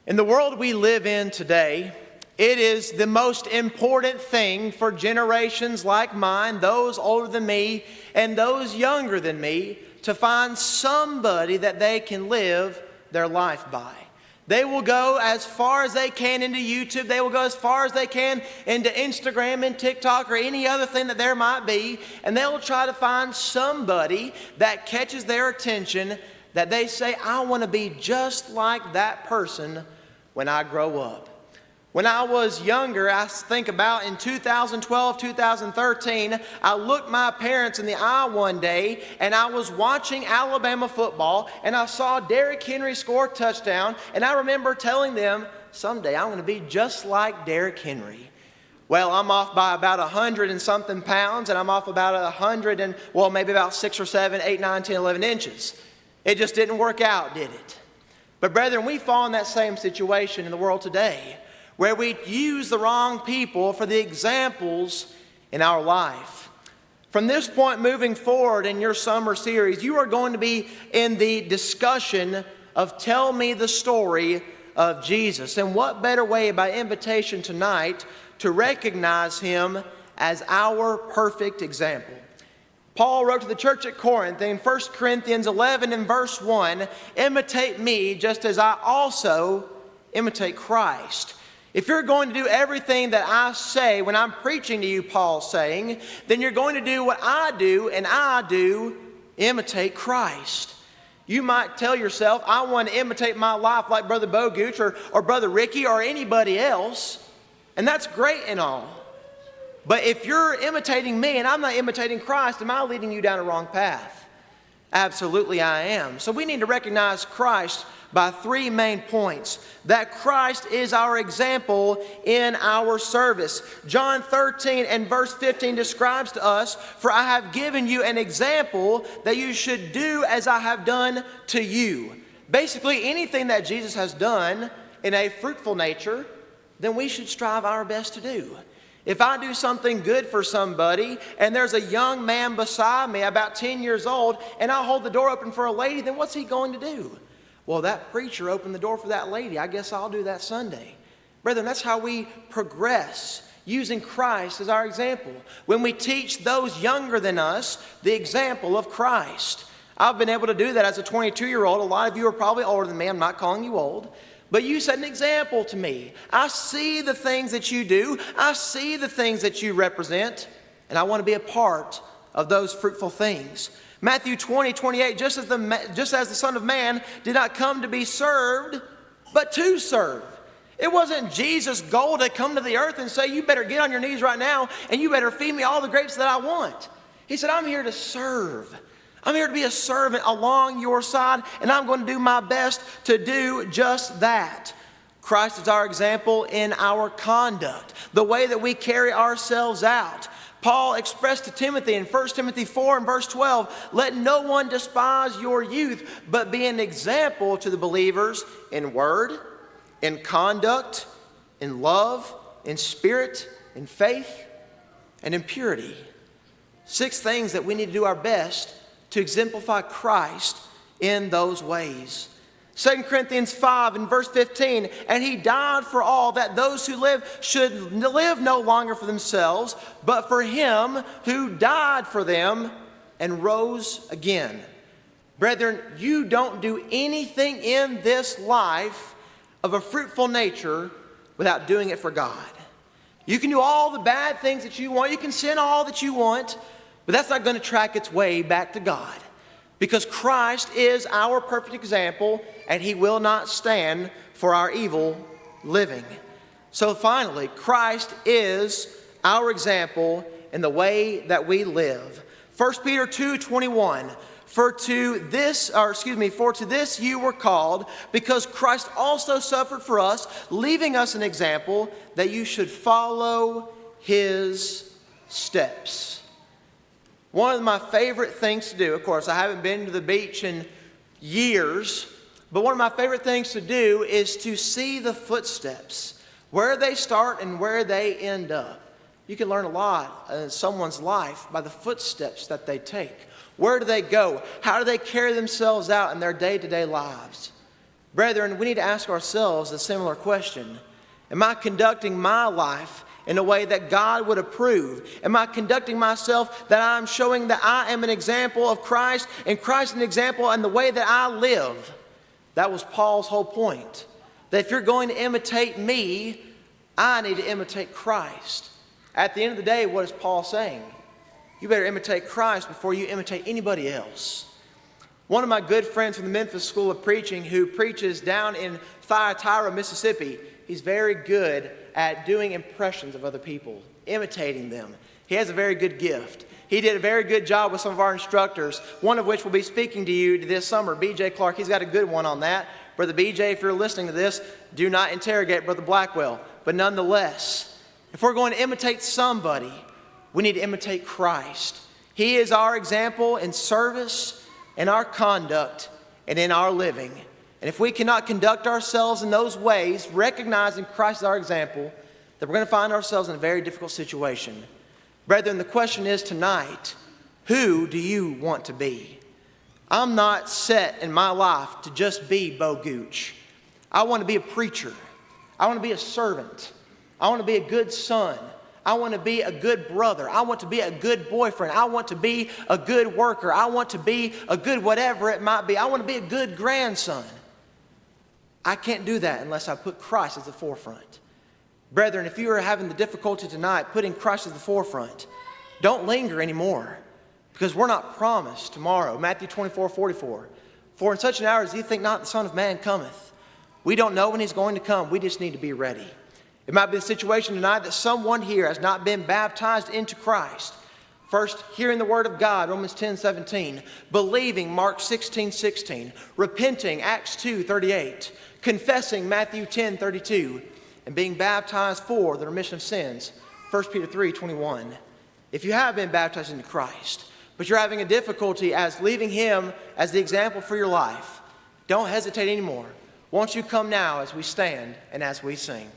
In the world we live in today, it is the most important thing for generations like mine, those older than me and those younger than me, to find somebody that they can live their life by. They will go as far as they can into YouTube. They will go as far as they can into Instagram and TikTok or any other thing that there might be. And they will try to find somebody that catches their attention, that they say, I want to be just like that person when I grow up. When I was younger, I think about in 2012, 2013, I looked my parents in the eye one day and I was watching Alabama football and I saw Derrick Henry score a touchdown, and I remember telling them, someday I'm going to be just like Derrick Henry. Well, I'm off by about 100 and something pounds, and I'm off about 100 and, well, maybe about 6 or 7, 8, 9, 10, 11 inches. It just didn't work out, did it? But brethren, we fall in that same situation in the world today, where we use the wrong people for the examples in our life. From this point moving forward in your summer series, you are going to be in the discussion of Tell Me the Story of Jesus. And what better way by invitation tonight to recognize Him as our perfect example. Paul wrote to the church at Corinth in 1 Corinthians 11 and verse 1, imitate me just as I also imitate Christ. If you're going to do everything that I say when I'm preaching to you, Paul's saying, then you're going to do what I do, and I do imitate Christ. You might tell yourself, I want to imitate my life like Brother Bo Gooch or Brother Ricky or anybody else, and that's great and all. But if you're imitating me and I'm not imitating Christ, am I leading you down a wrong path? Absolutely I am. So we need to recognize Christ by three main points. That Christ is our example in our service. John 13 and verse 15 describes to us, for I have given you an example that you should do as I have done to you. Basically, anything that Jesus has done in a fruitful nature, then we should strive our best to do. If I do something good for somebody and there's a young man beside me about 10 years old and I hold the door open for a lady, then what's he going to do? Well, that preacher opened the door for that lady. I guess I'll do that Sunday. Brethren, that's how we progress, using Christ as our example. When we teach those younger than us the example of Christ. I've been able to do that as a 22-year-old. A lot of you are probably older than me. I'm not calling you old. But you set an example to me. I see the things that you do. I see the things that you represent. And I want to be a part of those fruitful things. Matthew 20:28, just as the Son of Man did not come to be served, but to serve. It wasn't Jesus' goal to come to the earth and say, you better get on your knees right now and you better feed me all the grapes that I want. He said, I'm here to serve. I'm here to be a servant along your side, and I'm going to do my best to do just that. Christ is our example in our conduct, the way that we carry ourselves out. Paul expressed to Timothy in 1 Timothy 4 and verse 12, let no one despise your youth, but be an example to the believers in word, in conduct, in love, in spirit, in faith, and in purity. 6 things that we need to do our best to exemplify Christ in those ways. 2 Corinthians 5 and verse 15, and He died for all, that those who live should live no longer for themselves, but for Him who died for them and rose again. Brethren, you don't do anything in this life of a fruitful nature without doing it for God. You can do all the bad things that you want, you can sin all that you want, but that's not going to track its way back to God. Because Christ is our perfect example, and He will not stand for our evil living. So finally, Christ is our example in the way that we live. 1 Peter 2:21, for to this you were called, because Christ also suffered for us, leaving us an example that you should follow His steps. One of my favorite things to do, of course, I haven't been to the beach in years, but one of my favorite things to do is to see the footsteps, where they start and where they end up. You can learn a lot in someone's life by the footsteps that they take. Where do they go? How do they carry themselves out in their day-to-day lives? Brethren, we need to ask ourselves a similar question. Am I conducting my life in a way that God would approve? Am I conducting myself that I'm showing that I am an example of Christ and Christ an example in the way that I live? That was Paul's whole point. That if you're going to imitate me, I need to imitate Christ. At the end of the day, what is Paul saying? You better imitate Christ before you imitate anybody else. One of my good friends from the Memphis School of Preaching who preaches down in Thyatira, Mississippi, he's very good at doing impressions of other people, imitating them. He has a very good gift. He did a very good job with some of our instructors, one of which will be speaking to you this summer, B.J. Clark. He's got a good one on that. Brother B.J., if you're listening to this, do not interrogate Brother Blackwell. But nonetheless, if we're going to imitate somebody, we need to imitate Christ. He is our example in service, in our conduct, and in our living. And if we cannot conduct ourselves in those ways, recognizing Christ as our example, then we're going to find ourselves in a very difficult situation. Brethren, the question is tonight, who do you want to be? I'm not set in my life to just be Bo Gooch. I want to be a preacher. I want to be a servant. I want to be a good son. I want to be a good brother. I want to be a good boyfriend. I want to be a good worker. I want to be a good whatever it might be. I want to be a good grandson. I can't do that unless I put Christ as the forefront. Brethren, if you are having the difficulty tonight putting Christ as the forefront, don't linger anymore, because we're not promised tomorrow. Matthew 24:44. For in such an hour as ye think not, the Son of Man cometh. We don't know when he's going to come. We just need to be ready. It might be the situation tonight that someone here has not been baptized into Christ. First, hearing the word of God, Romans 10:17. Believing, Mark 16:16. Repenting, Acts 2:38. Confessing, Matthew 10:32. And being baptized for the remission of sins, 1 Peter 3:21. If you have been baptized into Christ, but you're having a difficulty as leaving him as the example for your life, don't hesitate anymore. Won't you come now as we stand and as we sing?